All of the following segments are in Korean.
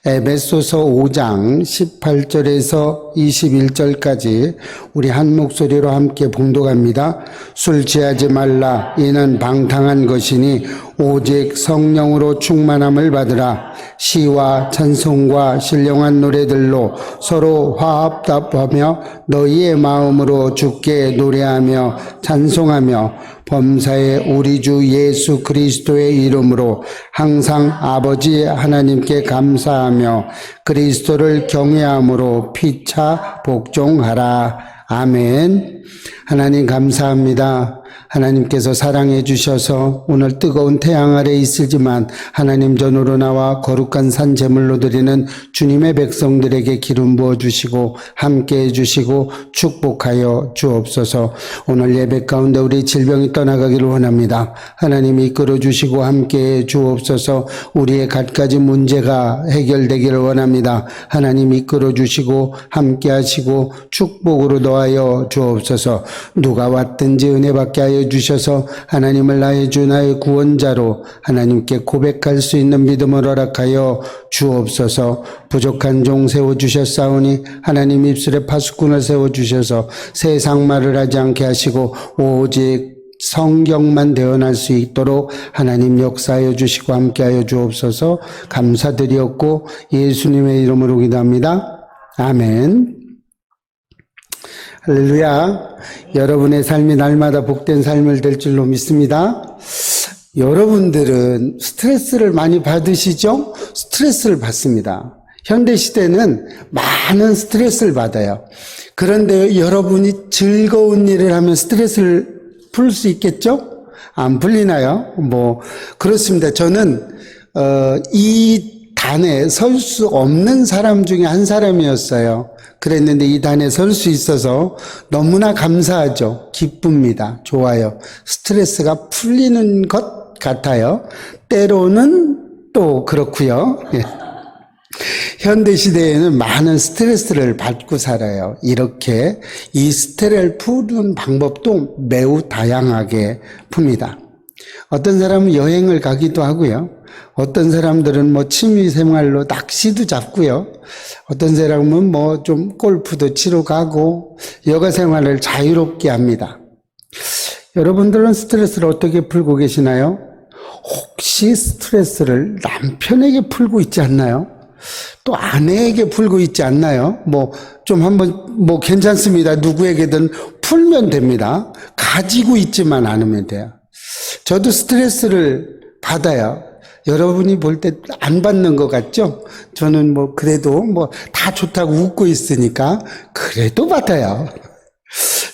에베소서 5장 18절에서 21절까지 우리 한 목소리로 함께 봉독합니다. 술 취하지 말라. 이는 방탕한 것이니 오직 성령으로 충만함을 받으라. 시와 찬송과 신령한 노래들로 서로 화합답하며 너희의 마음으로 주께 노래하며 찬송하며 범사의 우리 주 예수 그리스도의 이름으로 항상 아버지 하나님께 감사하며 그리스도를 경외함으로 피차 복종하라. 아멘. 하나님 감사합니다. 하나님께서 사랑해 주셔서 오늘 뜨거운 태양 아래 있으지만 하나님 전으로 나와 거룩한 산 제물로 드리는 주님의 백성들에게 기름 부어 주시고 함께해 주시고 축복하여 주옵소서. 오늘 예배 가운데 우리 질병이 떠나가기를 원합니다. 하나님 이끌어 주시고 함께해 주옵소서. 우리의 갖가지 문제가 해결되기를 원합니다. 하나님 이끌어 주시고 함께 하시고 축복으로 더하여 주옵소서. 누가 왔든지 은혜 받게 하여 주셔서 하나님을 나의 주 나의 구원자로 하나님께 고백할 수 있는 믿음을 허락하여 주옵소서. 부족한 종 세워주셨사오니 하나님 입술에 파수꾼을 세워주셔서 세상 말을 하지 않게 하시고 오직 성경만 대언할 수 있도록 하나님 역사하여 주시고 함께하여 주옵소서. 감사드리옵고 예수님의 이름으로 기도합니다. 아멘. 할렐루야. 여러분의 삶이 날마다 복된 삶을 될 줄로 믿습니다. 여러분들은 스트레스를 많이 받으시죠? 스트레스를 받습니다. 현대시대는 많은 스트레스를 받아요. 그런데 여러분이 즐거운 일을 하면 스트레스를 풀 수 있겠죠? 안 풀리나요? 그렇습니다. 저는 이 단에 설 수 없는 사람 중에 한 사람이었어요. 그랬는데 이 단에 설 수 있어서 너무나 감사하죠. 기쁩니다. 좋아요. 스트레스가 풀리는 것 같아요. 때로는 또 그렇고요. 현대시대에는 많은 스트레스를 받고 살아요. 이렇게 이 스트레스를 푸는 방법도 매우 다양하게 풉니다. 어떤 사람은 여행을 가기도 하고요. 어떤 사람들은 취미 생활로 낚시도 잡고요. 어떤 사람은 좀 골프도 치러 가고 여가 생활을 자유롭게 합니다. 여러분들은 스트레스를 어떻게 풀고 계시나요? 혹시 스트레스를 남편에게 풀고 있지 않나요? 또 아내에게 풀고 있지 않나요? 좀 한번 괜찮습니다. 누구에게든 풀면 됩니다. 가지고 있지만 않으면 돼요. 저도 스트레스를 받아요. 여러분이 볼 때 안 받는 것 같죠? 저는 그래도 다 좋다고 웃고 있으니까 그래도 받아요.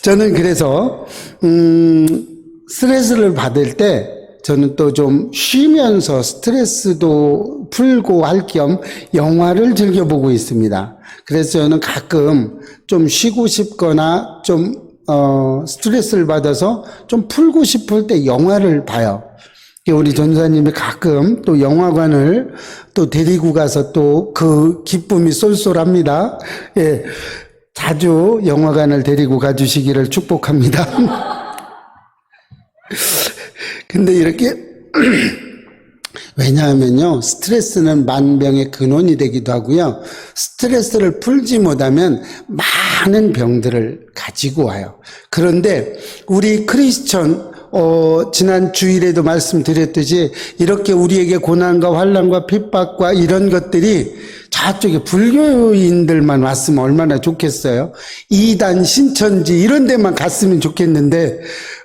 저는 그래서 스트레스를 받을 때 저는 또 좀 쉬면서 스트레스도 풀고 할 겸 영화를 즐겨보고 있습니다. 그래서 저는 가끔 좀 쉬고 싶거나 좀 스트레스를 받아서 좀 풀고 싶을 때 영화를 봐요. 우리 전사님이 가끔 또 영화관을 또 데리고 가서 또 그 기쁨이 쏠쏠합니다. 예, 자주 영화관을 데리고 가주시기를 축복합니다. 근데 이렇게 왜냐하면요, 스트레스는 만병의 근원이 되기도 하고요. 스트레스를 풀지 못하면 많은 병들을 가지고 와요. 그런데 우리 크리스천 지난 주일에도 말씀드렸듯이 이렇게 우리에게 고난과 환난과 핍박과 이런 것들이 저쪽에 불교인들만 왔으면 얼마나 좋겠어요. 이단 신천지 이런 데만 갔으면 좋겠는데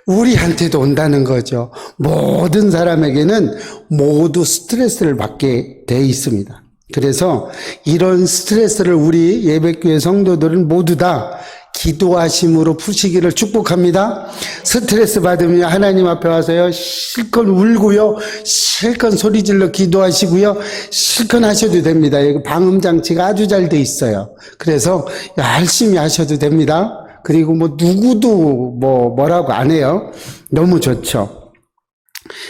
우리한테도 온다는 거죠. 모든 사람에게는 모두 스트레스를 받게 돼 있습니다. 그래서 이런 스트레스를 우리 예배교회 성도들은 모두 다 기도하심으로 푸시기를 축복합니다. 스트레스 받으면 하나님 앞에 와서요, 실컷 울고요, 실컷 소리질러 기도하시고요, 실컷 하셔도 됩니다. 여기 방음장치가 아주 잘 돼 있어요. 그래서 열심히 하셔도 됩니다. 그리고 누구도 뭐라고 안 해요. 너무 좋죠.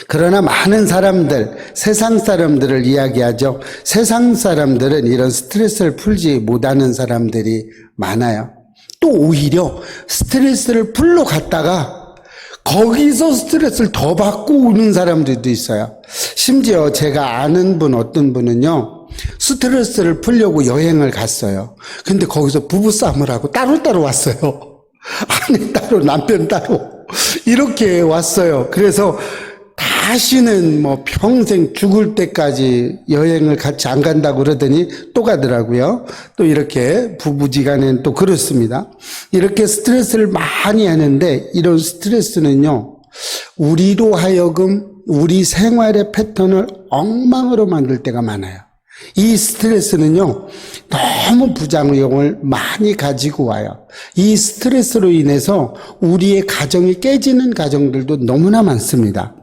그러나 많은 사람들, 세상 사람들을 이야기하죠. 세상 사람들은 이런 스트레스를 풀지 못하는 사람들이 많아요. 또 오히려 스트레스를 풀러 갔다가 거기서 스트레스를 더 받고 오는 사람들도 있어요. 심지어 제가 아는 어떤 분은요, 스트레스를 풀려고 여행을 갔어요. 근데 거기서 부부싸움을 하고 따로따로 왔어요. 아내 따로 남편 따로 이렇게 왔어요. 그래서 다시는 뭐 평생 죽을 때까지 여행을 같이 안 간다고 그러더니 또 가더라고요. 또 이렇게 부부지간엔 또 그렇습니다. 이렇게 스트레스를 많이 하는데 이런 스트레스는요, 우리로 하여금 우리 생활의 패턴을 엉망으로 만들 때가 많아요. 이 스트레스는요, 너무 부작용을 많이 가지고 와요. 이 스트레스로 인해서 우리의 가정이 깨지는 가정들도 너무나 많습니다.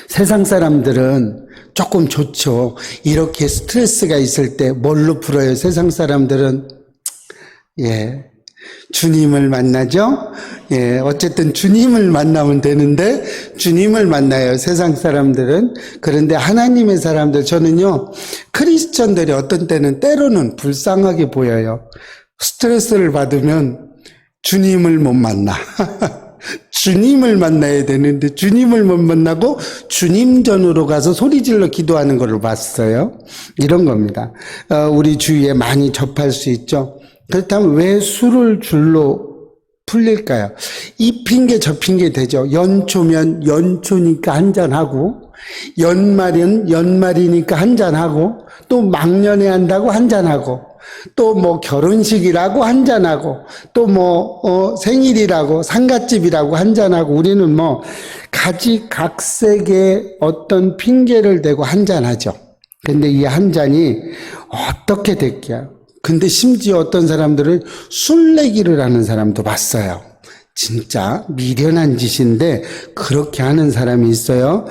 세상 사람들은 조금 좋죠. 이렇게 스트레스가 있을 때 뭘로 풀어요? 세상 사람들은 주님을 만나죠. 어쨌든 주님을 만나면 되는데 주님을 만나요. 세상 사람들은. 그런데 하나님의 사람들, 저는요, 크리스천들이 어떤 때는 때로는 불쌍하게 보여요. 스트레스를 받으면 주님을 못 만나. 주님을 만나야 되는데 주님을 못 만나고 주님 전으로 가서 소리질러 기도하는 걸 봤어요. 이런 겁니다. 우리 주위에 많이 접할 수 있죠. 그렇다면 왜 술을 줄로 풀릴까요? 이 핑계 저 핑계 되죠. 연초면 연초니까 한잔하고, 연말은 연말이니까 한잔하고, 또 막년에 한다고 한잔하고, 또 뭐 결혼식이라고 한잔하고, 또 뭐 생일이라고 상갓집이라고 한잔하고, 우리는 뭐 가지각색의 어떤 핑계를 대고 한잔하죠. 근데 이 한 잔이 어떻게 됐게요? 근데 심지어 어떤 사람들은 술내기를 하는 사람도 봤어요. 진짜 미련한 짓인데 그렇게 하는 사람이 있어요.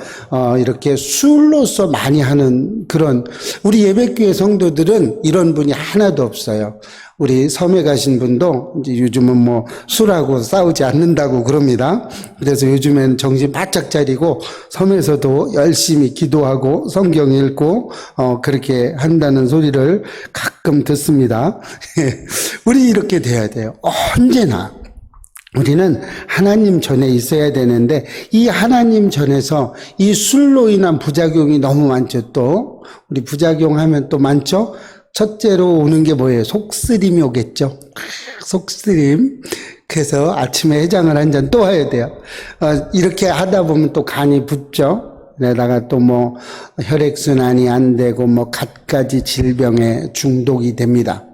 이렇게 술로서 많이 하는 그런, 우리 예배교회 성도들은 이런 분이 하나도 없어요. 우리 섬에 가신 분도 이제 요즘은 뭐 술하고 싸우지 않는다고 그럽니다. 그래서 요즘엔 정신 바짝 차리고 섬에서도 열심히 기도하고 성경 읽고 그렇게 한다는 소리를 가끔 듣습니다. 우리 이렇게 돼야 돼요. 언제나 우리는 하나님 전에 있어야 되는데 이 하나님 전에서 이 술로 인한 부작용이 너무 많죠. 또 우리 부작용하면 또 많죠. 첫째로 오는 게 뭐예요? 속쓰림이 오겠죠. 속쓰림. 그래서 아침에 해장을 한 잔 또 해야 돼요. 이렇게 하다 보면 또 간이 붓죠. 게다가 또 뭐 혈액순환이 안 되고 뭐 갖가지 질병에 중독이 됩니다.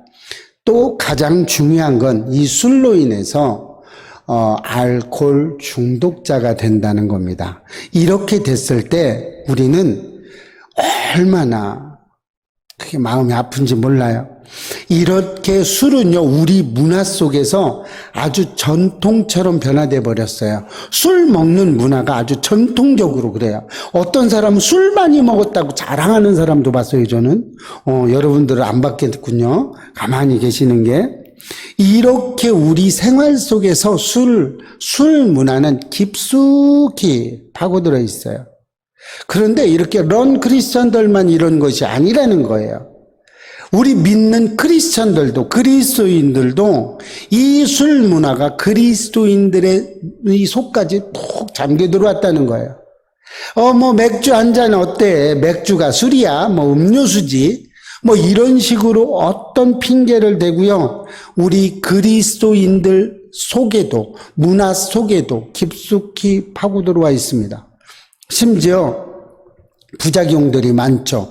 또 가장 중요한 건 이 술로 인해서 알코올 중독자가 된다는 겁니다. 이렇게 됐을 때 우리는 얼마나 그게 마음이 아픈지 몰라요. 이렇게 술은요, 우리 문화 속에서 아주 전통처럼 변화돼 버렸어요. 술 먹는 문화가 아주 전통적으로 그래요. 어떤 사람은 술 많이 먹었다고 자랑하는 사람도 봤어요, 저는. 여러분들은 안 봤겠군요. 가만히 계시는 게. 이렇게 우리 생활 속에서 술 문화는 깊숙이 파고들어 있어요. 그런데 이렇게 런 크리스천들만 이런 것이 아니라는 거예요. 우리 믿는 크리스천들도, 그리스도인들도 이 술 문화가 그리스도인들의 이 속까지 푹 잠겨 들어왔다는 거예요. 뭐 맥주 한 잔 어때? 맥주가 술이야? 뭐 음료수지? 뭐 이런 식으로 어떤 핑계를 대고요. 우리 그리스도인들 속에도, 문화 속에도 깊숙이 파고 들어와 있습니다. 심지어 부작용들이 많죠.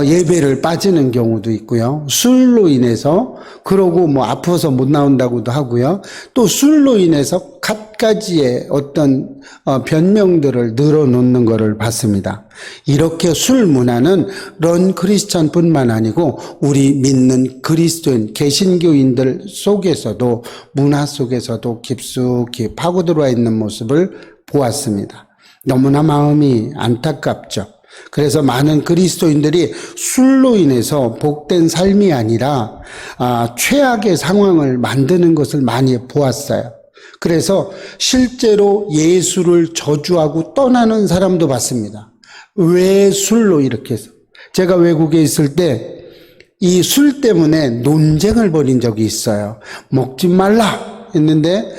예배를 빠지는 경우도 있고요. 술로 인해서, 그러고 뭐 아파서 못 나온다고도 하고요. 또 술로 인해서 갖가지의 어떤 변명들을 늘어놓는 것을 봤습니다. 이렇게 술 문화는 런 크리스천뿐만 아니고 우리 믿는 그리스도인, 개신교인들 속에서도, 문화 속에서도 깊숙이 파고들어와 있는 모습을 보았습니다. 너무나 마음이 안타깝죠. 그래서 많은 그리스도인들이 술로 인해서 복된 삶이 아니라 최악의 상황을 만드는 것을 많이 보았어요. 그래서 실제로 예수를 저주하고 떠나는 사람도 봤습니다. 왜 술로 이렇게 해서? 제가 외국에 있을 때 이 술 때문에 논쟁을 벌인 적이 있어요. 먹지 말라 했는데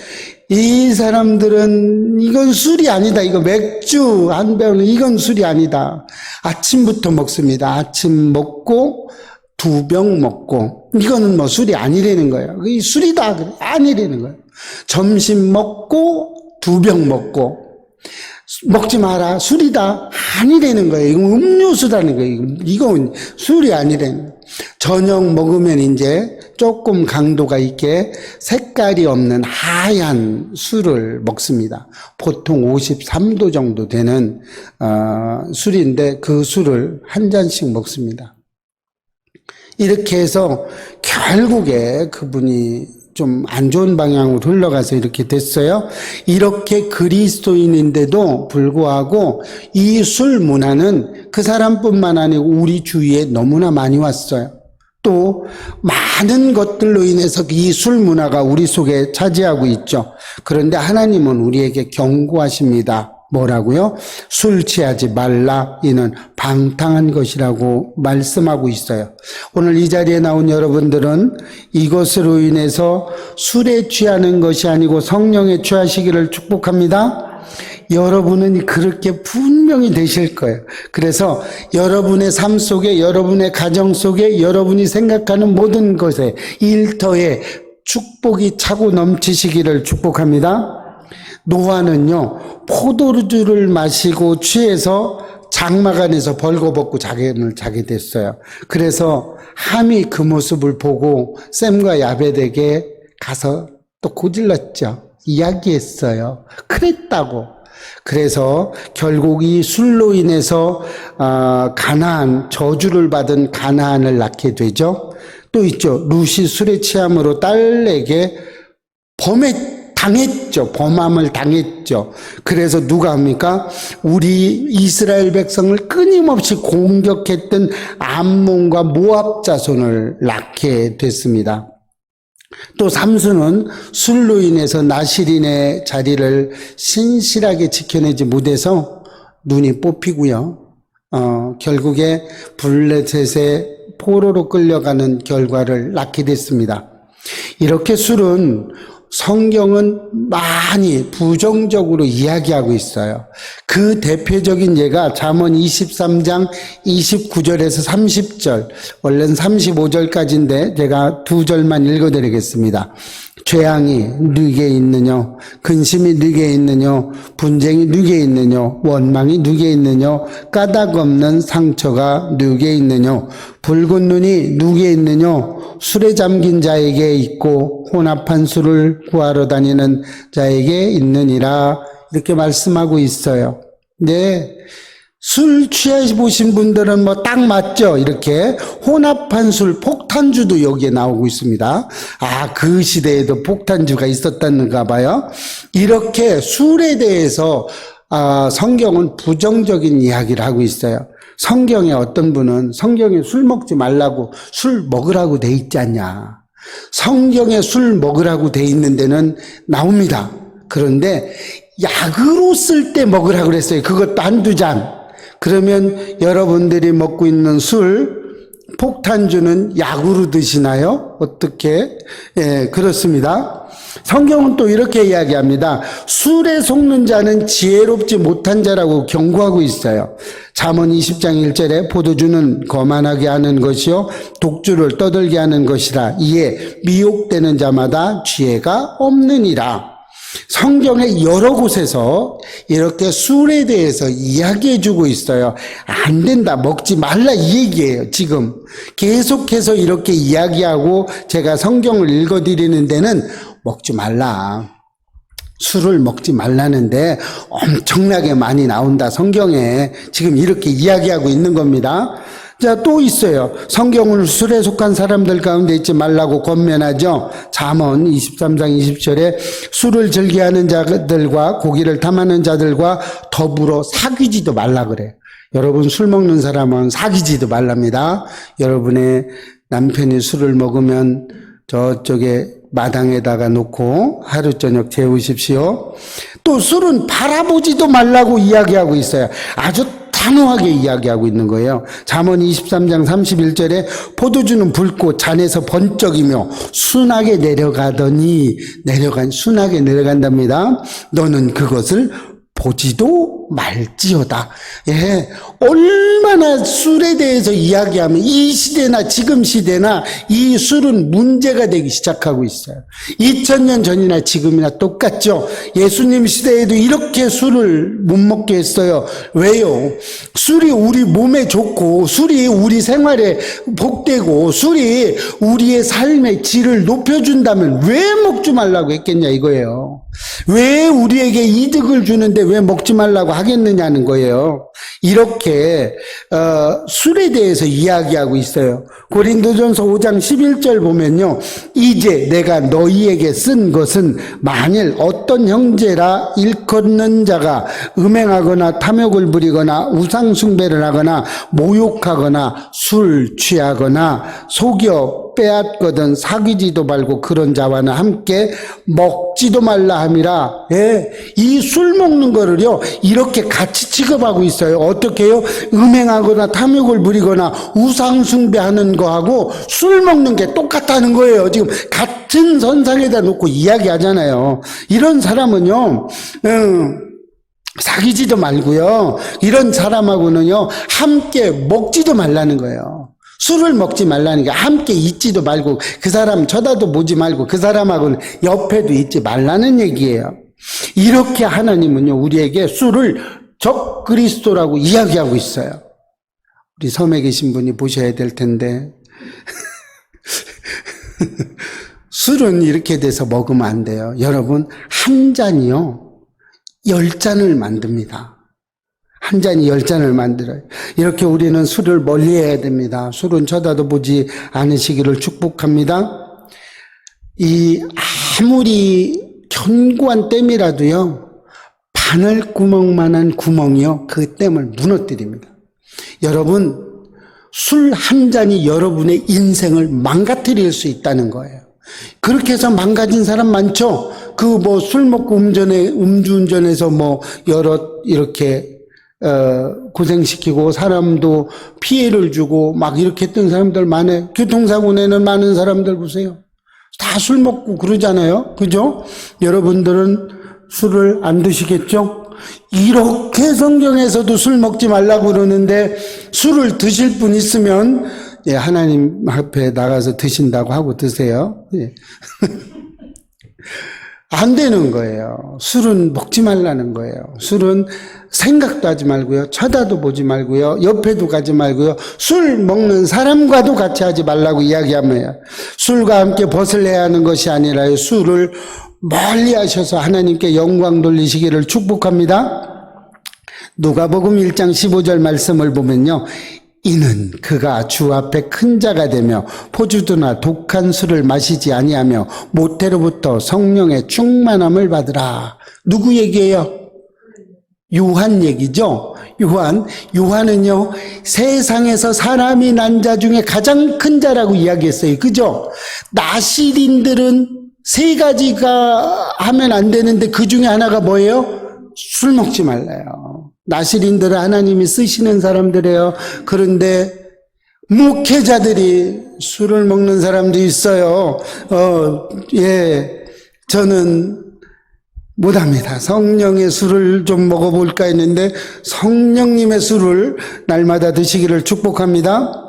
이 사람들은 이건 술이 아니다. 이거 맥주 한 병은 이건 술이 아니다. 아침부터 먹습니다. 아침 먹고 두 병 먹고, 이거는 뭐 술이 아니라는 거예요. 이 술이다. 아니라는 거예요. 점심 먹고, 두 병 먹고, 먹지 마라. 술이다. 아니라는 거예요. 이건 음료수라는 거예요. 이건 술이 아니라는 거예요. 저녁 먹으면 이제 조금 강도가 있게 색깔이 없는 하얀 술을 먹습니다. 보통 53도 정도 되는 술인데 그 술을 한 잔씩 먹습니다. 이렇게 해서 결국에 그분이 좀 안 좋은 방향으로 흘러가서 이렇게 됐어요. 이렇게 그리스도인인데도 불구하고 이 술 문화는 그 사람뿐만 아니고 우리 주위에 너무나 많이 왔어요. 또 많은 것들로 인해서 이 술 문화가 우리 속에 차지하고 있죠. 그런데 하나님은 우리에게 경고하십니다. 뭐라고요? 술 취하지 말라. 이는 방탕한 것이라고 말씀하고 있어요. 오늘 이 자리에 나온 여러분들은 이것으로 인해서 술에 취하는 것이 아니고 성령에 취하시기를 축복합니다. 여러분은 그렇게 분명히 되실 거예요. 그래서 여러분의 삶 속에, 여러분의 가정 속에, 여러분이 생각하는 모든 것에 일터에 축복이 차고 넘치시기를 축복합니다. 노아는요, 포도주를 마시고 취해서 장막 안에서 벌거벗고 잠을 자게 됐어요. 그래서 함이 그 모습을 보고 셈과 야벳에게 가서 또 고질렀죠. 이야기했어요. 그랬다고. 그래서 결국 이 술로 인해서 가나안, 저주를 받은 가나안을 낳게 되죠. 또 있죠. 룻이 술에 취함으로 딸에게 범함을 당했죠. 그래서 누가 합니까? 우리 이스라엘 백성을 끊임없이 공격했던 암몬과 모압 자손을 낳게 됐습니다. 또 삼손은 술로 인해서 나실인의 자리를 신실하게 지켜내지 못해서 눈이 뽑히고요. 결국에 블레셋의 포로로 끌려가는 결과를 낳게 됐습니다. 이렇게 술은 성경은 많이 부정적으로 이야기하고 있어요. 그 대표적인 예가 잠언 23장 29절에서 30절, 원래는 35절까지인데 제가 2절만 읽어드리겠습니다. 죄악이 누게 있느뇨? 근심이 누게 있느뇨? 분쟁이 누게 있느뇨? 원망이 누게 있느뇨? 까닭 없는 상처가 누게 있느뇨? 붉은 눈이 누게 있느뇨? 술에 잠긴 자에게 있고 혼합한 술을 구하러 다니는 자에게 있느니라. 이렇게 말씀하고 있어요. 네. 술 취해 보신 분들은 뭐 딱 맞죠? 이렇게 혼합한 술, 폭탄주도 여기에 나오고 있습니다. 그 시대에도 폭탄주가 있었다는가 봐요. 이렇게 술에 대해서 성경은 부정적인 이야기를 하고 있어요. 성경에 어떤 분은 성경에 술 먹지 말라고 술 먹으라고 돼 있지 않냐. 성경에 술 먹으라고 돼 있는 데는 나옵니다. 그런데 약으로 쓸 때 먹으라고 그랬어요. 그것도 한두 잔. 그러면 여러분들이 먹고 있는 술, 폭탄주는 약으로 드시나요? 어떻게? 예, 그렇습니다. 성경은 또 이렇게 이야기합니다. 술에 속는 자는 지혜롭지 못한 자라고 경고하고 있어요. 잠언 20장 1절에 포도주는 거만하게 하는 것이요 독주를 떠들게 하는 것이라. 이에 미혹되는 자마다 지혜가 없느니라. 성경의 여러 곳에서 이렇게 술에 대해서 이야기해 주고 있어요. 안 된다, 먹지 말라 이 얘기예요. 지금 계속해서 이렇게 이야기하고 제가 성경을 읽어드리는 데는 먹지 말라, 술을 먹지 말라는데 엄청나게 많이 나온다. 성경에 지금 이렇게 이야기하고 있는 겁니다. 자, 또 있어요. 성경은 술에 속한 사람들 가운데 있지 말라고 권면하죠. 잠언 23장 20절에 술을 즐겨하는 자들과 고기를 탐하는 자들과 더불어 사귀지도 말라 그래. 여러분, 술 먹는 사람은 사귀지도 말랍니다. 여러분의 남편이 술을 먹으면 저쪽에 마당에다가 놓고 하루 저녁 재우십시오. 또 술은 바라보지도 말라고 이야기하고 있어요. 아주 단호하게 이야기하고 있는 거예요. 잠언 23장 31절에 포도주는 붉고 잔에서 번쩍이며 순하게 내려간답니다. 너는 그것을 보지도 말지어다. 예, 얼마나 술에 대해서 이야기하면 이 시대나 지금 시대나 이 술은 문제가 되기 시작하고 있어요. 2000년 전이나 지금이나 똑같죠. 예수님 시대에도 이렇게 술을 못 먹게 했어요. 왜요? 술이 우리 몸에 좋고 술이 우리 생활에 복되고 술이 우리의 삶의 질을 높여준다면 왜 먹지 말라고 했겠냐 이거예요. 왜 우리에게 이득을 주는데 왜 먹지 말라고 하겠느냐는 거예요. 이렇게 술에 대해서 이야기하고 있어요. 고린도전서 5장 11절 보면요. 이제 내가 너희에게 쓴 것은 만일 어떤 형제라 일컫는 자가 음행하거나 탐욕을 부리거나 우상숭배를 하거나 모욕하거나 술 취하거나 속여 빼앗거든 사귀지도 말고 그런 자와는 함께 먹지도 말라 함이라. 예, 이 술 먹는 거를요 이렇게 같이 취급하고 있어요. 어떻게 해요? 음행하거나 탐욕을 부리거나 우상숭배하는 거하고 술 먹는 게 똑같다는 거예요. 지금 같은 선상에다 놓고 이야기하잖아요. 이런 사람은요 사귀지도 말고요 이런 사람하고는요 함께 먹지도 말라는 거예요. 술을 먹지 말라는 게 함께 있지도 말고 그 사람 쳐다도 보지 말고 그 사람하고는 옆에도 있지 말라는 얘기예요. 이렇게 하나님은요 우리에게 술을 적그리스도라고 이야기하고 있어요. 우리 섬에 계신 분이 보셔야 될 텐데 술은 이렇게 돼서 먹으면 안 돼요. 여러분 한 잔이요 10잔을 만듭니다. 한 잔이 10잔을 만들어요. 이렇게 우리는 술을 멀리해야 됩니다. 술은 쳐다도 보지 않으시기를 축복합니다. 이 아무리 견고한 댐이라도요 바늘구멍만한 구멍이요 그 댐을 무너뜨립니다. 여러분 술 한 잔이 여러분의 인생을 망가뜨릴 수 있다는 거예요. 그렇게 해서 망가진 사람 많죠. 그 뭐 술 먹고 음주운전해서 뭐 여러 이렇게 고생시키고 사람도 피해를 주고 막 이렇게 했던 사람들 많아요. 교통사고 내는 많은 사람들 보세요. 다 술 먹고 그러잖아요. 그죠? 여러분들은 술을 안 드시겠죠? 이렇게 성경에서도 술 먹지 말라고 그러는데 술을 드실 분 있으면 예, 하나님 앞에 나가서 드신다고 하고 드세요. 예. 안 되는 거예요. 술은 먹지 말라는 거예요. 술은 생각도 하지 말고요. 쳐다도 보지 말고요. 옆에도 가지 말고요. 술 먹는 사람과도 같이 하지 말라고 이야기하며요. 술과 함께 벗을 해야 하는 것이 아니라요. 술을 멀리 하셔서 하나님께 영광 돌리시기를 축복합니다. 누가복음 1장 15절 말씀을 보면요. 이는 그가 주 앞에 큰 자가 되며 포주주나 독한 술을 마시지 아니하며 모태로부터 성령의 충만함을 받으라. 누구 얘기예요? 요한 얘기죠. 요한은요 세상에서 사람이 난 자 중에 가장 큰 자라고 이야기했어요. 그죠? 나시린들은 세 가지가 하면 안 되는데 그 중에 하나가 뭐예요? 술 먹지 말라요. 나시린들은 하나님이 쓰시는 사람들이에요. 그런데 목회자들이 술을 먹는 사람도 있어요. 저는 못합니다. 성령의 술을 좀 먹어볼까 했는데 성령님의 술을 날마다 드시기를 축복합니다.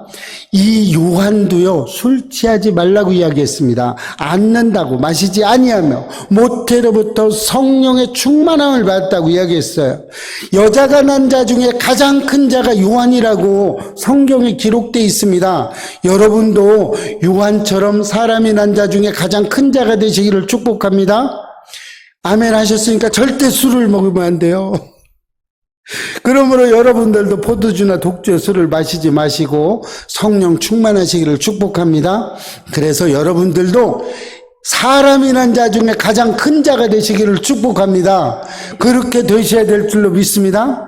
이 요한도요 술 취하지 말라고 이야기했습니다. 않는다고 마시지 아니하며 모태로부터 성령의 충만함을 받았다고 이야기했어요. 여자가 난 자 중에 가장 큰 자가 요한이라고 성경에 기록되어 있습니다. 여러분도 요한처럼 사람이 난 자 중에 가장 큰 자가 되시기를 축복합니다. 아멘 하셨으니까 절대 술을 먹으면 안 돼요. 그러므로 여러분들도 포도주나 독주의 술을 마시지 마시고 성령 충만하시기를 축복합니다. 그래서 여러분들도 사람이 난 자 중에 가장 큰 자가 되시기를 축복합니다. 그렇게 되셔야 될 줄로 믿습니다.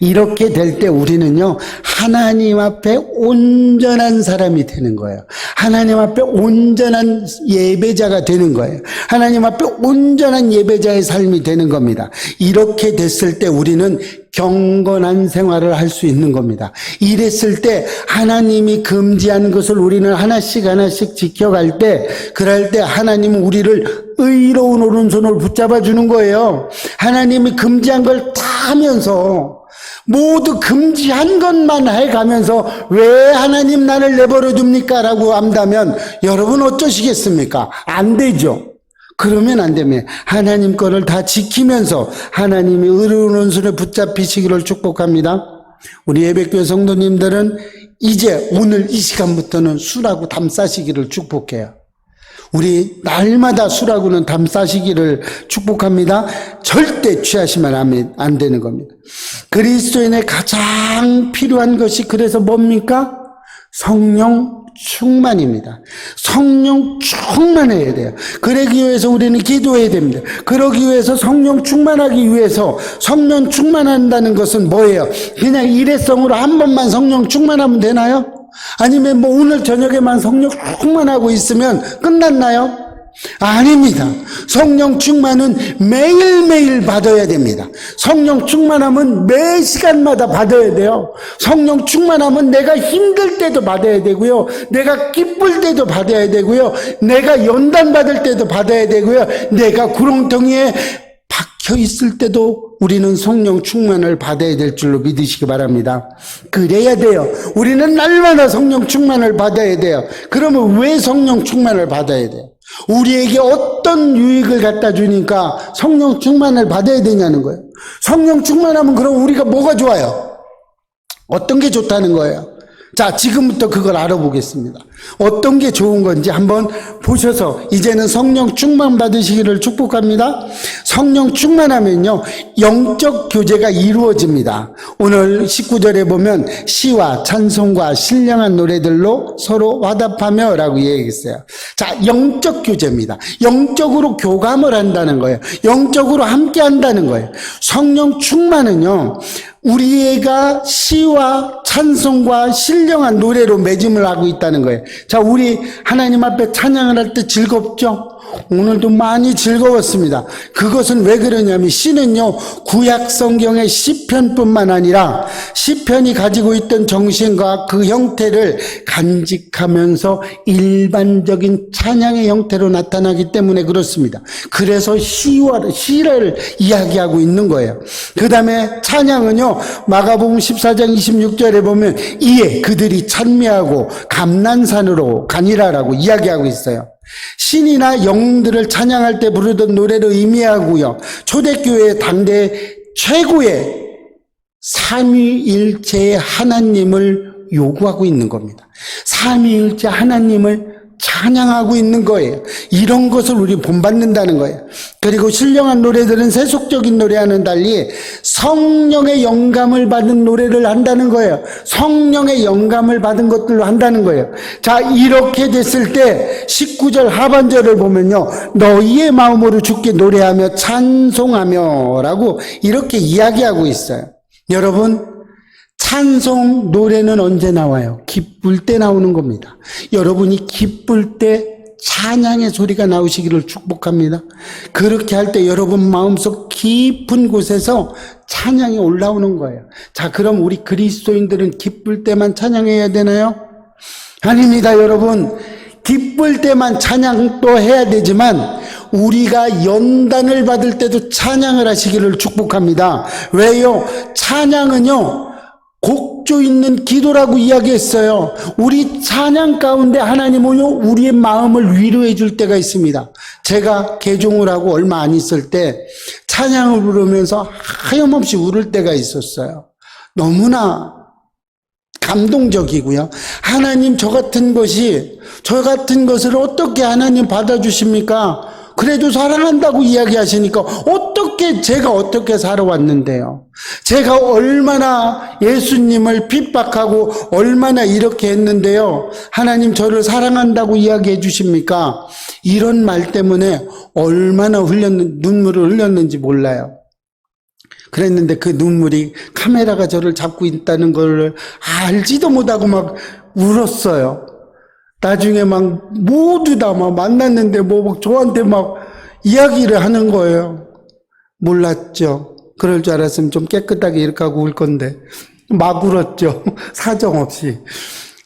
이렇게 될 때 우리는요 하나님 앞에 온전한 사람이 되는 거예요. 하나님 앞에 온전한 예배자가 되는 거예요. 하나님 앞에 온전한 예배자의 삶이 되는 겁니다. 이렇게 됐을 때 우리는 경건한 생활을 할 수 있는 겁니다. 이랬을 때 하나님이 금지한 것을 우리는 하나씩 하나씩 지켜갈 때, 그럴 때 하나님은 우리를 의로운 오른손을 붙잡아 주는 거예요. 하나님이 금지한 걸 다 하면서, 모두 금지한 것만 해가면서 왜 하나님 나를 내버려 둡니까? 라고 한다면 여러분 어쩌시겠습니까? 안 되죠. 그러면 안 되면 하나님 거를 다 지키면서 하나님이 의로운 오른손에 붙잡히시기를 축복합니다. 우리 예배교회 성도님들은 이제 오늘 이 시간부터는 술하고 담 싸시기를 축복해요. 우리 날마다 술하고는 담 싸시기를 축복합니다. 절대 취하시면 안 되는 겁니다. 그리스도인의 가장 필요한 것이 그래서 뭡니까? 성령 충만입니다. 성령 충만해야 돼요. 그러기 위해서 우리는 기도해야 됩니다. 그러기 위해서 성령 충만하기 위해서 성령 충만한다는 것은 뭐예요? 그냥 일회성으로 한 번만 성령 충만하면 되나요? 아니면 뭐 오늘 저녁에만 성령 충만하고 있으면 끝났나요? 아닙니다. 성령 충만은 매일매일 받아야 됩니다. 성령 충만함은 매 시간마다 받아야 돼요. 성령 충만함은 내가 힘들 때도 받아야 되고요. 내가 기쁠 때도 받아야 되고요. 내가 연단 받을 때도 받아야 되고요. 내가 구렁텅이에 박혀 있을 때도 우리는 성령 충만을 받아야 될 줄로 믿으시기 바랍니다. 그래야 돼요. 우리는 날마다 성령 충만을 받아야 돼요. 그러면 왜 성령 충만을 받아야 돼요? 우리에게 어떤 유익을 갖다 주니까 성령 충만을 받아야 되냐는 거예요. 성령 충만하면 그럼 우리가 뭐가 좋아요? 어떤 게 좋다는 거예요? 자, 지금부터 그걸 알아보겠습니다. 어떤 게 좋은 건지 한번 보셔서 이제는 성령 충만 받으시기를 축복합니다. 성령 충만하면요, 영적 교제가 이루어집니다. 오늘 19절에 보면 시와 찬송과 신령한 노래들로 서로 화답하며 라고 얘기했어요. 자, 영적 교제입니다. 영적으로 교감을 한다는 거예요. 영적으로 함께 한다는 거예요. 성령 충만은요, 우리가 시와 찬송과 신령한 노래로 매짐을 하고 있다는 거예요. 자, 우리 하나님 앞에 찬양을 할 때 즐겁죠? 오늘도 많이 즐거웠습니다. 그것은 왜 그러냐면 시는요, 구약 성경의 시편뿐만 아니라 시편이 가지고 있던 정신과 그 형태를 간직하면서 일반적인 찬양의 형태로 나타나기 때문에 그렇습니다. 그래서 시를 이야기하고 있는 거예요. 그 다음에 찬양은요, 마가복음 14장 26절에 보면 이에 그들이 찬미하고 감난산으로 가니라라고 이야기하고 있어요. 신이나 영들을 찬양할 때 부르던 노래를 의미하고요, 초대교회의 당대 최고의 삼위일체의 하나님을 요구하고 있는 겁니다. 삼위일체 하나님을 찬양하고 있는 거예요. 이런 것을 우리 본받는다는 거예요. 그리고 신령한 노래들은 세속적인 노래와는 달리 성령의 영감을 받은 노래를 한다는 거예요. 성령의 영감을 받은 것들로 한다는 거예요. 자, 이렇게 됐을 때 19절 하반절을 보면요, 너희의 마음으로 주께 노래하며 찬송하며 라고 이렇게 이야기하고 있어요. 여러분, 찬송 노래는 언제 나와요? 기쁠 때 나오는 겁니다. 여러분이 기쁠 때 찬양의 소리가 나오시기를 축복합니다. 그렇게 할 때 여러분 마음속 깊은 곳에서 찬양이 올라오는 거예요. 자, 그럼 우리 그리스도인들은 기쁠 때만 찬양해야 되나요? 아닙니다, 여러분. 기쁠 때만 찬양도 해야 되지만 우리가 연단을 받을 때도 찬양을 하시기를 축복합니다. 왜요? 찬양은요, 곡조 있는 기도라고 이야기했어요. 우리 찬양 가운데 하나님은요, 우리의 마음을 위로해 줄 때가 있습니다. 제가 개종을 하고 얼마 안 있을 때 찬양을 부르면서 하염없이 울을 때가 있었어요. 너무나 감동적이고요. 하나님, 저 같은 것을 어떻게 하나님 받아주십니까? 그래도 사랑한다고 이야기하시니까 제가 어떻게 살아왔는데요. 제가 얼마나 예수님을 핍박하고 얼마나 이렇게 했는데요. 하나님 저를 사랑한다고 이야기해 주십니까? 이런 말 때문에 얼마나 눈물을 흘렸는지 몰라요. 그랬는데 그 눈물이 카메라가 저를 잡고 있다는 걸 알지도 못하고 막 울었어요. 나중에 막 모두 다 막 만났는데 뭐 저한테 막 이야기를 하는 거예요. 몰랐죠. 그럴 줄 알았으면 좀 깨끗하게 이렇게 하고 울 건데 막 울었죠. 사정없이.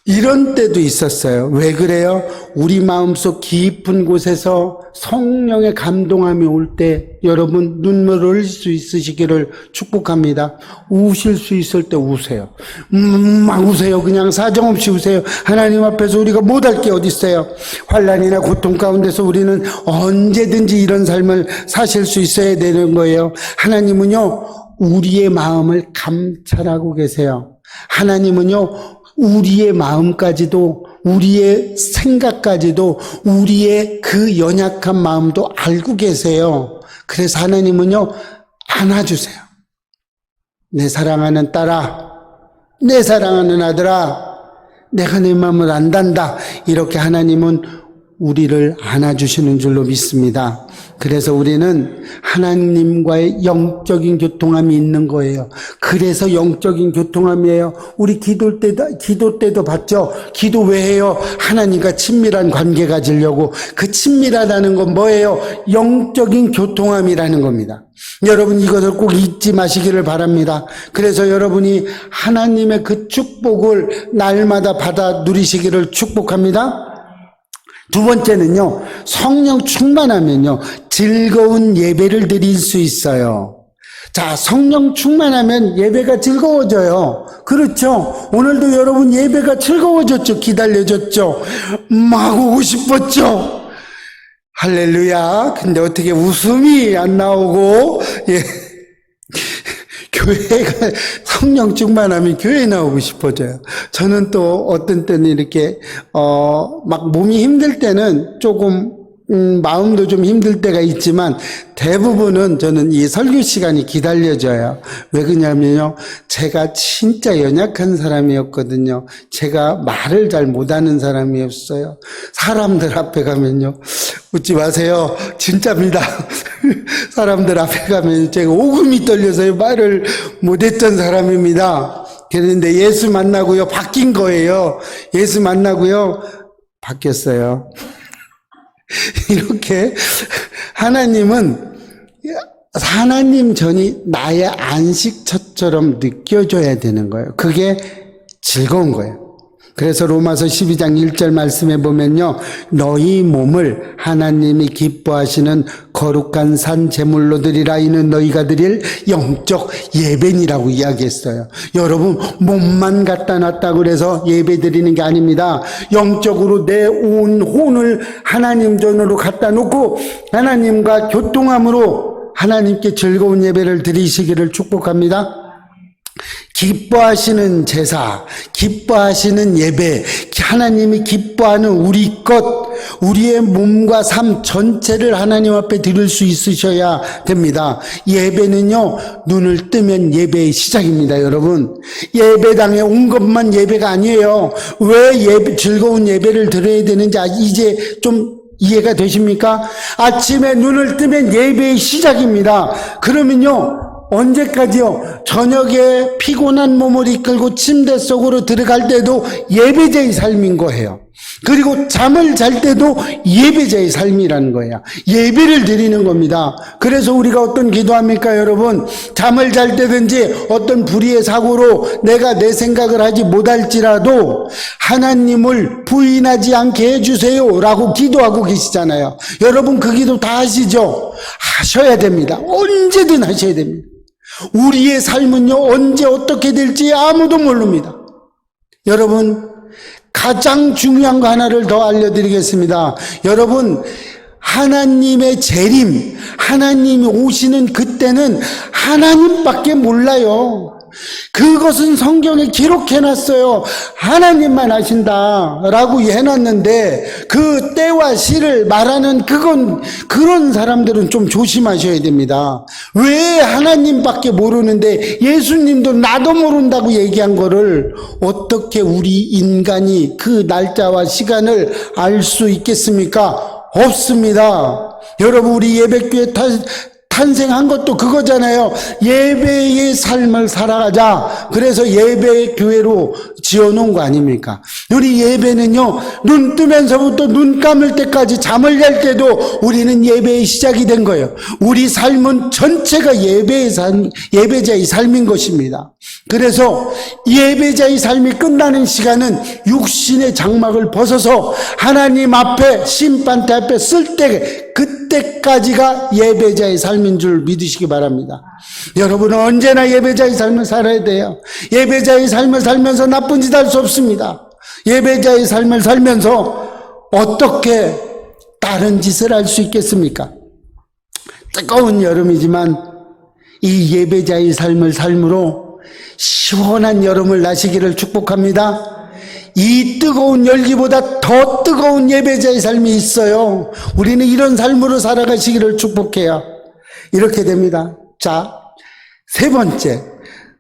이런 때도 있었어요. 왜 그래요? 우리 마음속 깊은 곳에서 성령의 감동함이 올 때 여러분 눈물을 흘릴 수 있으시기를 축복합니다. 우실 수 있을 때 우세요. 막 우세요. 그냥 사정없이 우세요. 하나님 앞에서 우리가 못할 게 어디 있어요. 환난이나 고통 가운데서 우리는 언제든지 이런 삶을 사실 수 있어야 되는 거예요. 하나님은요 우리의 마음을 감찰하고 계세요. 하나님은요 우리의 마음까지도 우리의 생각까지도 우리의 그 연약한 마음도 알고 계세요. 그래서 하나님은요 안아주세요. 내 사랑하는 딸아, 내 사랑하는 아들아, 내가 내 마음을 안단다. 이렇게 하나님은 우리를 안아주시는 줄로 믿습니다. 그래서 우리는 하나님과의 영적인 교통함이 있는 거예요. 그래서 영적인 교통함이에요. 우리 기도 때도 봤죠? 기도 왜 해요? 하나님과 친밀한 관계 가지려고. 그 친밀하다는 건 뭐예요? 영적인 교통함이라는 겁니다. 여러분 이것을 꼭 잊지 마시기를 바랍니다. 그래서 여러분이 하나님의 그 축복을 날마다 받아 누리시기를 축복합니다. 두 번째는요, 성령 충만하면요, 즐거운 예배를 드릴 수 있어요. 자, 성령 충만하면 예배가 즐거워져요. 그렇죠? 오늘도 여러분 예배가 즐거워졌죠? 기다려졌죠? 막 오고 싶었죠? 할렐루야. 근데 어떻게 웃음이 안 나오고, 예. 교회가 성령 충만하면 교회 나오고 싶어져요. 저는 또 어떤 때는 이렇게 막 몸이 힘들 때는 조금 마음도 좀 힘들 때가 있지만 대부분은 저는 이 설교 시간이 기다려져요. 왜 그러냐면요, 제가 진짜 연약한 사람이었거든요. 제가 말을 잘 못하는 사람이었어요. 사람들 앞에 가면요, 웃지 마세요. 진짜입니다. 사람들 앞에 가면 제가 오금이 떨려서 말을 못했던 사람입니다. 그런데 예수 만나고요, 바뀐 거예요. 예수 만나고요, 바뀌었어요. 이렇게 하나님은 하나님 전이 나의 안식처처럼 느껴져야 되는 거예요. 그게 즐거운 거예요. 그래서 로마서 12장 1절 말씀에 보면요, 너희 몸을 하나님이 기뻐하시는 거룩한 산 제물로 드리라. 이는 너희가 드릴 영적 예배니라고 이야기했어요. 여러분 몸만 갖다 놨다 그래서 예배 드리는 게 아닙니다. 영적으로 내 온 혼을 하나님 전으로 갖다 놓고 하나님과 교통함으로 하나님께 즐거운 예배를 드리시기를 축복합니다. 기뻐하시는 제사, 기뻐하시는 예배, 하나님이 기뻐하는 우리 것, 우리의 몸과 삶 전체를 하나님 앞에 드릴 수 있으셔야 됩니다. 예배는요, 눈을 뜨면 예배의 시작입니다, 여러분. 예배당에 온 것만 예배가 아니에요. 왜 즐거운 예배를 드려야 되는지 이제 좀 이해가 되십니까? 아침에 눈을 뜨면 예배의 시작입니다. 그러면요, 언제까지요? 저녁에 피곤한 몸을 이끌고 침대 속으로 들어갈 때도 예배자의 삶인 거예요. 그리고 잠을 잘 때도 예배자의 삶이라는 거예요. 예배를 드리는 겁니다. 그래서 우리가 어떤 기도합니까, 여러분? 잠을 잘 때든지 어떤 불의의 사고로 내가 내 생각을 하지 못할지라도 하나님을 부인하지 않게 해주세요 라고 기도하고 계시잖아요. 여러분 그 기도 다 하시죠? 하셔야 됩니다. 언제든 하셔야 됩니다. 우리의 삶은요, 언제 어떻게 될지 아무도 모릅니다. 여러분, 가장 중요한 거 하나를 더 알려드리겠습니다. 여러분, 하나님의 재림, 하나님이 오시는 그때는 하나님밖에 몰라요. 그것은 성경에 기록해놨어요. 하나님만 아신다라고 해놨는데 그 때와 시를 말하는 그런 사람들은 좀 조심하셔야 됩니다. 왜 하나님밖에 모르는데 예수님도 나도 모른다고 얘기한 거를 어떻게 우리 인간이 그 날짜와 시간을 알 수 있겠습니까? 없습니다. 여러분, 우리 예배교회 탄생한 것도 그거잖아요. 예배의 삶을 살아가자. 그래서 예배 교회로 지어놓은 거 아닙니까? 우리 예배는요, 눈 뜨면서부터 눈 감을 때까지 잠을 잘 때도 우리는 예배의 시작이 된 거예요. 우리 삶은 전체가 예배자의 삶인 것입니다. 그래서 예배자의 삶이 끝나는 시간은 육신의 장막을 벗어서 하나님 앞에 심판대 앞에 쓸 때, 그때까지가 예배자의 삶인 줄 믿으시기 바랍니다. 여러분은 언제나 예배자의 삶을 살아야 돼요. 예배자의 삶을 살면서 나쁜 짓 할 수 없습니다. 예배자의 삶을 살면서 어떻게 다른 짓을 할 수 있겠습니까? 뜨거운 여름이지만 이 예배자의 삶을 삶으로 시원한 여름을 나시기를 축복합니다. 이 뜨거운 열기보다 더 뜨거운 예배자의 삶이 있어요. 우리는 이런 삶으로 살아가시기를 축복해요. 이렇게 됩니다. 자, 세 번째,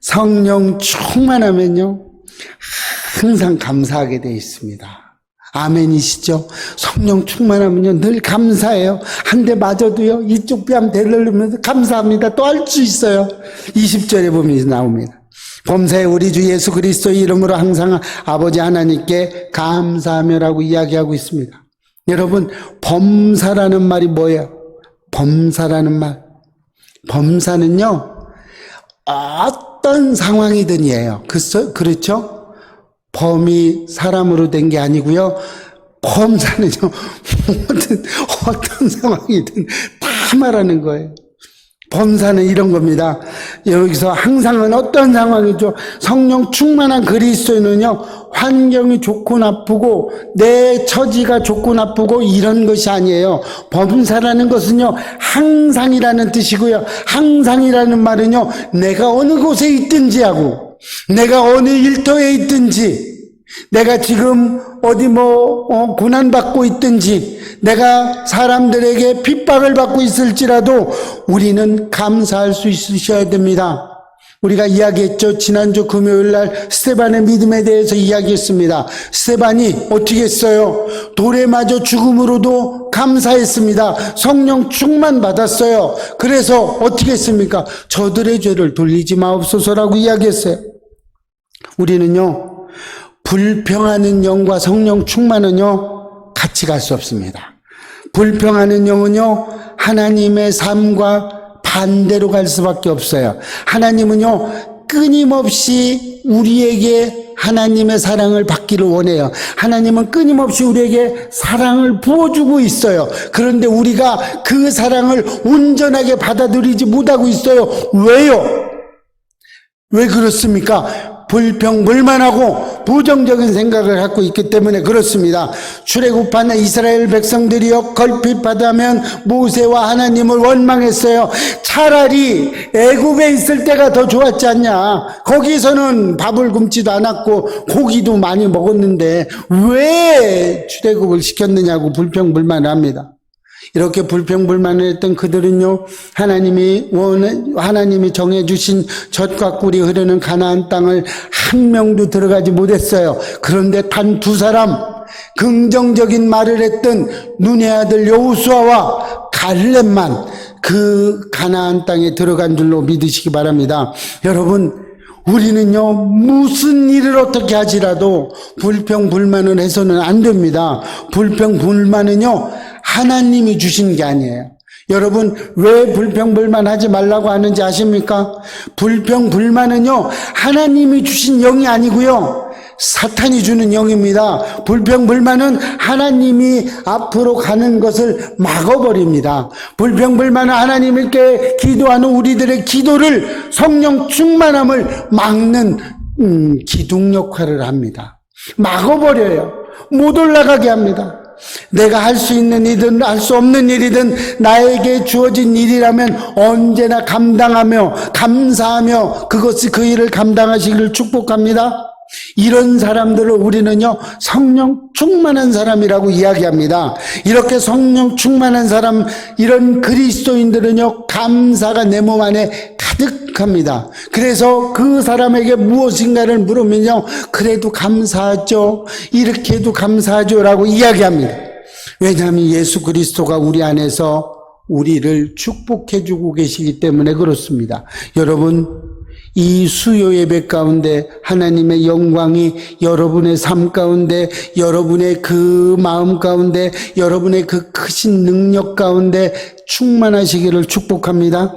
성령 충만하면요, 항상 감사하게 되어 있습니다. 아멘이시죠? 성령 충만하면요, 늘 감사해요. 한 대 맞아도요, 이쪽 뺨 대르면서 감사합니다. 또 할 수 있어요. 20절에 보면 나옵니다. 범사에 우리 주 예수 그리스도의 이름으로 항상 아버지 하나님께 감사하며라고 이야기하고 있습니다. 여러분, 범사라는 말이 뭐예요? 범사라는 말. 범사는요, 어떤 상황이든이에요. 그렇죠? 범이 사람으로 된 게 아니고요. 범사는요, 어떤 상황이든 다 말하는 거예요. 범사는 이런 겁니다. 여기서 항상은 어떤 상황이죠? 성령 충만한 그리스도인은요, 환경이 좋고 나쁘고 내 처지가 좋고 나쁘고 이런 것이 아니에요. 범사라는 것은요, 항상이라는 뜻이고요. 항상이라는 말은요, 내가 어느 곳에 있든지 하고, 내가 어느 일터에 있든지, 내가 지금 어디 고난받고 있든지, 내가 사람들에게 핍박을 받고 있을지라도 우리는 감사할 수 있으셔야 됩니다. 우리가 이야기했죠. 지난주 금요일 날 스데반의 믿음에 대해서 이야기했습니다. 스데반이 어떻게 했어요? 돌에 맞아 죽음으로도 감사했습니다. 성령 충만 받았어요. 그래서 어떻게 했습니까? 저들의 죄를 돌리지 마옵소서라고 이야기했어요. 우리는요, 불평하는 영과 성령 충만은요, 같이 갈 수 없습니다. 불평하는 영은요, 하나님의 삶과 반대로 갈 수밖에 없어요. 하나님은요, 끊임없이 우리에게 하나님의 사랑을 받기를 원해요. 하나님은 끊임없이 우리에게 사랑을 부어주고 있어요. 그런데 우리가 그 사랑을 온전하게 받아들이지 못하고 있어요. 왜요? 왜 그렇습니까? 불평불만하고 부정적인 생각을 갖고 있기 때문에 그렇습니다. 출애굽하는 이스라엘 백성들이요, 걸핏하다면 모세와 하나님을 원망했어요. 차라리 애굽에 있을 때가 더 좋았지 않냐. 거기서는 밥을 굶지도 않았고 고기도 많이 먹었는데 왜 출애굽을 시켰느냐고 불평불만을 합니다. 이렇게 불평불만을 했던 그들은요, 하나님이 정해주신 젖과 꿀이 흐르는 가나안 땅을 한 명도 들어가지 못했어요. 그런데 단 두 사람, 긍정적인 말을 했던 눈의 아들 여호수아와 갈렙만 그 가나안 땅에 들어간 줄로 믿으시기 바랍니다. 여러분, 우리는요, 무슨 일을 어떻게 하지라도 불평불만을 해서는 안 됩니다. 불평불만은요, 하나님이 주신 게 아니에요. 여러분, 왜 불평불만 하지 말라고 하는지 아십니까? 불평불만은요, 하나님이 주신 영이 아니고요, 사탄이 주는 영입니다. 불평불만은 하나님이 앞으로 가는 것을 막아버립니다. 불평불만은 하나님께 기도하는 우리들의 기도를, 성령 충만함을 막는 기둥 역할을 합니다. 막아버려요. 못 올라가게 합니다. 내가 할 수 있는 일이든 할 수 없는 일이든 나에게 주어진 일이라면 언제나 감당하며 감사하며 그것이 그 일을 감당하시기를 축복합니다. 이런 사람들을 우리는요, 성령 충만한 사람이라고 이야기합니다. 이렇게 성령 충만한 사람, 이런 그리스도인들은요, 감사가 내 몸 안에 가득합니다. 그래서 그 사람에게 무엇인가를 물으면요, 그래도 감사하죠, 이렇게 해도 감사하죠 라고 이야기합니다. 왜냐하면 예수 그리스도가 우리 안에서 우리를 축복해 주고 계시기 때문에 그렇습니다. 여러분, 이 수요 예배 가운데 하나님의 영광이 여러분의 삶 가운데, 여러분의 그 마음 가운데, 여러분의 그 크신 능력 가운데 충만하시기를 축복합니다.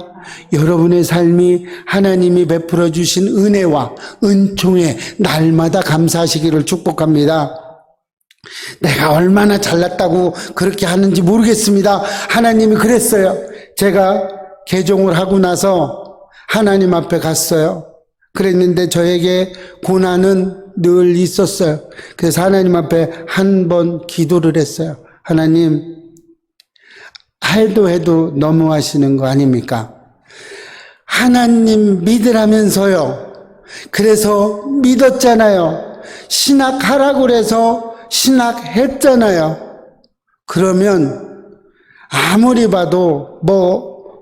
여러분의 삶이 하나님이 베풀어 주신 은혜와 은총에 날마다 감사하시기를 축복합니다. 내가 얼마나 잘났다고 그렇게 하는지 모르겠습니다. 하나님이 그랬어요. 제가 개종을 하고 나서 하나님 앞에 갔어요. 그랬는데 저에게 고난은 늘 있었어요. 그래서 하나님 앞에 한 번 기도를 했어요. 하나님, 해도 너무하시는 거 아닙니까? 하나님 믿으라면서요. 그래서 믿었잖아요. 신학하라고 그래서 신학했잖아요. 그러면 아무리 봐도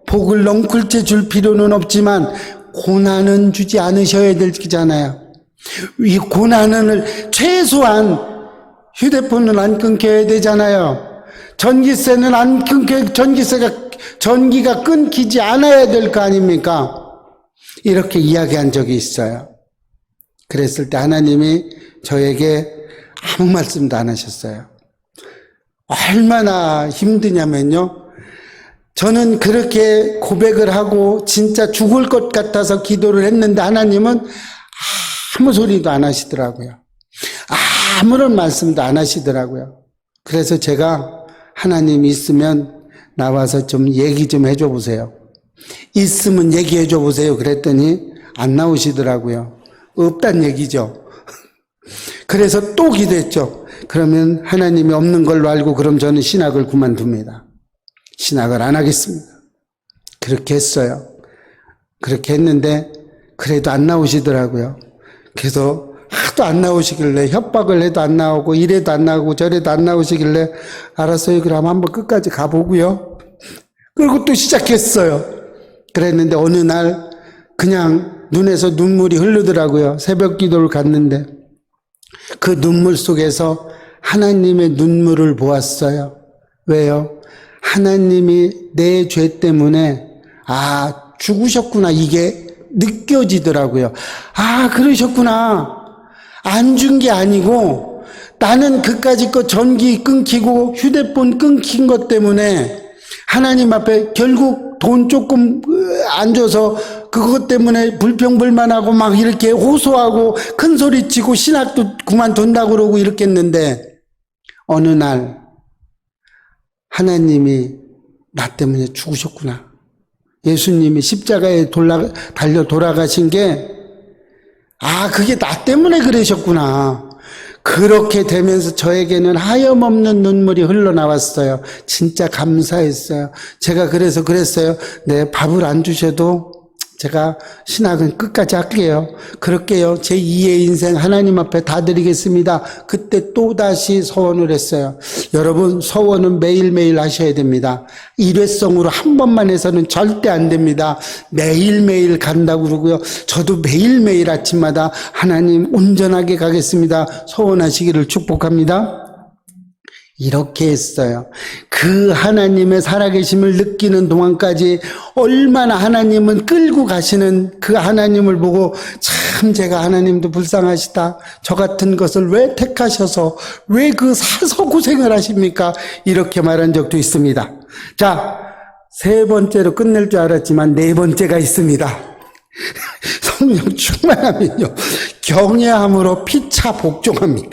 복을 넝쿨째 줄 필요는 없지만 고난은 주지 않으셔야 되잖아요. 이 고난을 최소한 휴대폰은 안 끊겨야 되잖아요. 전기세는 안 끊겨, 전기가 끊기지 않아야 될 거 아닙니까? 이렇게 이야기한 적이 있어요. 그랬을 때 하나님이 저에게 아무 말씀도 안 하셨어요. 얼마나 힘드냐면요. 저는 그렇게 고백을 하고 진짜 죽을 것 같아서 기도를 했는데 하나님은 아무 소리도 안 하시더라고요. 아무런 말씀도 안 하시더라고요. 그래서 제가 하나님 있으면 나와서 좀 얘기 좀 해줘 보세요. 있으면 얘기해 줘 보세요. 그랬더니 안 나오시더라고요. 없단 얘기죠. 그래서 또 기도했죠. 그러면 하나님이 없는 걸로 알고 그럼 저는 신학을 그만둡니다. 신학을 안 하겠습니다. 그렇게 했어요. 그렇게 했는데 그래도 안 나오시더라고요. 그래서 하도 안 나오시길래 협박을 해도 안 나오고 이래도 안 나오고 저래도 안 나오시길래 알았어요. 그럼 한번 끝까지 가보고요. 그리고 또 시작했어요. 그랬는데 어느 날 그냥 눈에서 눈물이 흐르더라고요. 새벽 기도를 갔는데 그 눈물 속에서 하나님의 눈물을 보았어요. 왜요? 하나님이 내 죄 때문에 죽으셨구나 이게 느껴지더라고요. 그러셨구나. 안 준 게 아니고 나는 그까짓 거 전기 끊기고 휴대폰 끊긴 것 때문에 하나님 앞에 결국 돈 조금 안 줘서 그것 때문에 불평불만하고 막 이렇게 호소하고 큰 소리치고 신학도 그만둔다고 그러고 이렇게 했는데 어느 날 하나님이 나 때문에 죽으셨구나. 예수님이 십자가에 달려 돌아가신 게 그게 나 때문에 그러셨구나. 그렇게 되면서 저에게는 하염없는 눈물이 흘러나왔어요. 진짜 감사했어요. 제가 그래서 그랬어요. 네, 밥을 안 주셔도 제가 신학은 끝까지 할게요. 그럴게요. 제 2의 인생 하나님 앞에 다 드리겠습니다. 그때 또다시 서원을 했어요. 여러분, 서원은 매일매일 하셔야 됩니다. 일회성으로 한 번만 해서는 절대 안 됩니다. 매일매일 간다고 그러고요. 저도 매일매일 아침마다 하나님 온전하게 가겠습니다. 서원하시기를 축복합니다. 이렇게 했어요. 그 하나님의 살아계심을 느끼는 동안까지 얼마나 하나님은 끌고 가시는 그 하나님을 보고 참 제가 하나님도 불쌍하시다. 저 같은 것을 왜 택하셔서 왜 그 사서 고생을 하십니까? 이렇게 말한 적도 있습니다. 자, 세 번째로 끝낼 줄 알았지만 네 번째가 있습니다. 성령 충만하면요. 경외함으로 피차 복종합니다.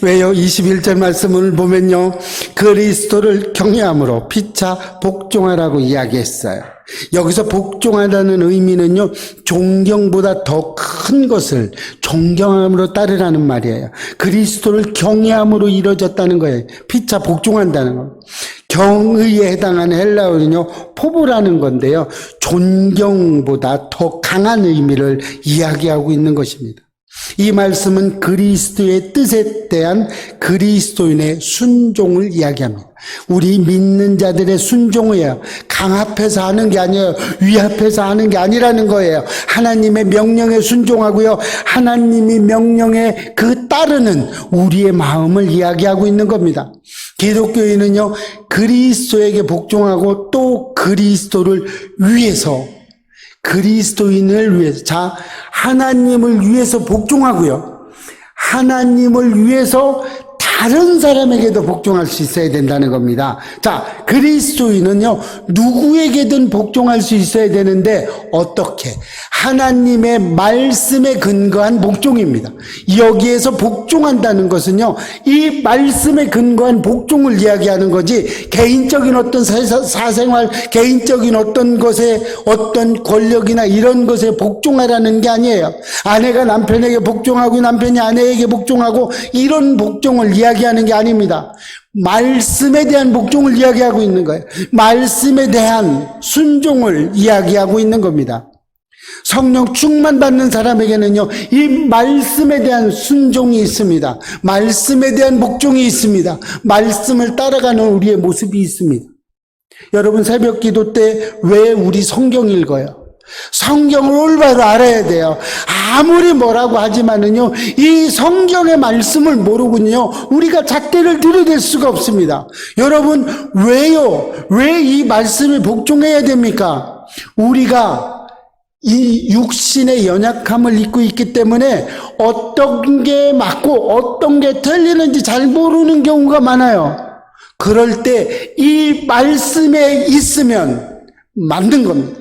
왜요? 21절 말씀을 보면요. 그리스도를 경외함으로 피차 복종하라고 이야기했어요. 여기서 복종하라는 의미는요. 존경보다 더 큰 것을 존경함으로 따르라는 말이에요. 그리스도를 경외함으로 이루어졌다는 거예요. 피차 복종한다는 거. 경의에 해당하는 헬라어는요. 포보라는 건데요. 존경보다 더 강한 의미를 이야기하고 있는 것입니다. 이 말씀은 그리스도의 뜻에 대한 그리스도인의 순종을 이야기합니다. 우리 믿는 자들의 순종이에요. 강압해서 하는 게 아니에요. 위압해서 하는 게 아니라는 거예요. 하나님의 명령에 순종하고요. 하나님이 명령에 그 따르는 우리의 마음을 이야기하고 있는 겁니다. 기독교인은요, 그리스도에게 복종하고 또 그리스도를 위해서, 그리스도인을 위해서, 자, 하나님을 위해서 복종하고요. 하나님을 위해서 다른 사람에게도 복종할 수 있어야 된다는 겁니다. 자, 그리스도인은요, 누구에게든 복종할 수 있어야 되는데, 어떻게? 하나님의 말씀에 근거한 복종입니다. 여기에서 복종한다는 것은요, 이 말씀에 근거한 복종을 이야기하는 거지, 개인적인 어떤 사생활, 개인적인 어떤 것에, 어떤 권력이나 이런 것에 복종하라는 게 아니에요. 아내가 남편에게 복종하고 남편이 아내에게 복종하고 이런 복종을 이야기하는 게 아닙니다. 말씀에 대한 복종을 이야기하고 있는 거예요. 말씀에 대한 순종을 이야기하고 있는 겁니다. 성령 충만 받는 사람에게는요, 이 말씀에 대한 순종이 있습니다. 말씀에 대한 복종이 있습니다. 말씀을 따라가는 우리의 모습이 있습니다. 여러분, 새벽 기도 때 왜 우리 성경 읽어요? 성경을 올바로 알아야 돼요. 아무리 뭐라고 하지만은요, 이 성경의 말씀을 모르군요, 우리가 잣대를 들여댈 수가 없습니다. 여러분, 왜요? 왜 이 말씀에 복종해야 됩니까? 우리가 이 육신의 연약함을 입고 있기 때문에 어떤 게 맞고 어떤 게 틀리는지 잘 모르는 경우가 많아요. 그럴 때 이 말씀에 있으면 맞는 겁니다.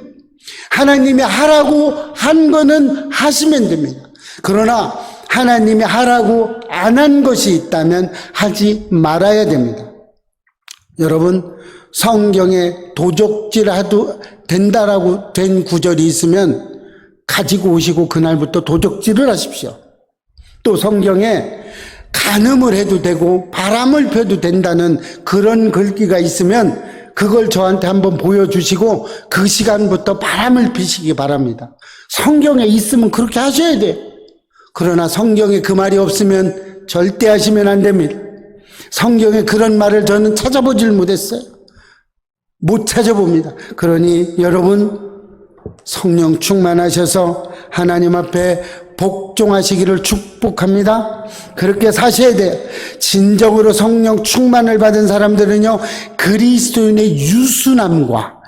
하나님이 하라고 한 거는 하시면 됩니다. 그러나 하나님이 하라고 안 한 것이 있다면 하지 말아야 됩니다. 여러분, 성경에 도적질해도 된다라고 된 구절이 있으면 가지고 오시고 그날부터 도적질을 하십시오. 또 성경에 간음을 해도 되고 바람을 펴도 된다는 그런 글귀가 있으면 그걸 저한테 한번 보여주시고 그 시간부터 바람을 피시기 바랍니다. 성경에 있으면 그렇게 하셔야 돼요. 그러나 성경에 그 말이 없으면 절대 하시면 안 됩니다. 성경에 그런 말을 저는 찾아보질 못했어요. 못 찾아봅니다. 그러니 여러분, 성령 충만하셔서 하나님 앞에 복종하시기를 축복합니다. 그렇게 사셔야 돼요. 진정으로 성령 충만을 받은 사람들은요, 그리스도인의 유순함과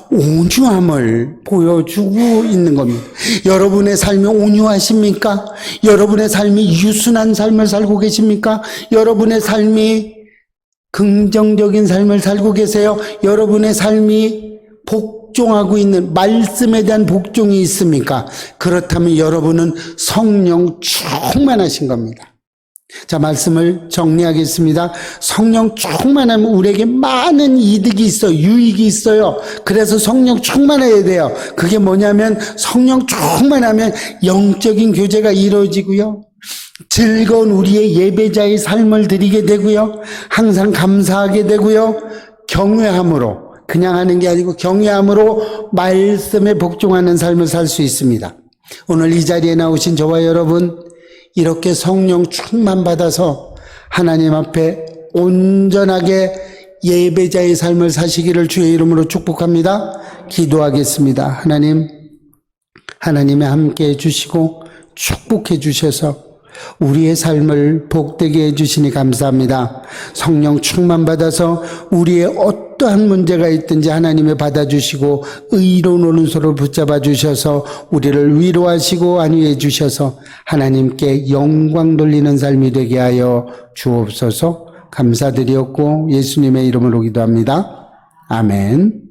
온유함을 보여주고 있는 겁니다. 여러분의 삶이 온유하십니까? 여러분의 삶이 유순한 삶을 살고 계십니까? 여러분의 삶이 긍정적인 삶을 살고 계세요? 여러분의 삶이 복종하고 있는 말씀에 대한 복종이 있습니까? 그렇다면 여러분은 성령 충만하신 겁니다. 자, 말씀을 정리하겠습니다. 성령 충만하면 우리에게 많은 이득이 있어요. 유익이 있어요. 그래서 성령 충만해야 돼요. 그게 뭐냐면 성령 충만하면 영적인 교제가 이루어지고요, 즐거운 우리의 예배자의 삶을 드리게 되고요, 항상 감사하게 되고요, 경외함으로, 그냥 하는 게 아니고 경외함으로 말씀에 복종하는 삶을 살 수 있습니다. 오늘 이 자리에 나오신 저와 여러분, 이렇게 성령 충만 받아서 하나님 앞에 온전하게 예배자의 삶을 사시기를 주의 이름으로 축복합니다. 기도하겠습니다. 하나님의 함께 해주시고 축복해 주셔서 우리의 삶을 복되게 해주시니 감사합니다. 성령 충만 받아서 우리의 어떠한 문제가 있든지 하나님의 받아주시고 의로운 오른손을 붙잡아 주셔서 우리를 위로하시고 안위해 주셔서 하나님께 영광 돌리는 삶이 되게 하여 주옵소서. 감사드렸고 예수님의 이름으로 기도합니다. 아멘.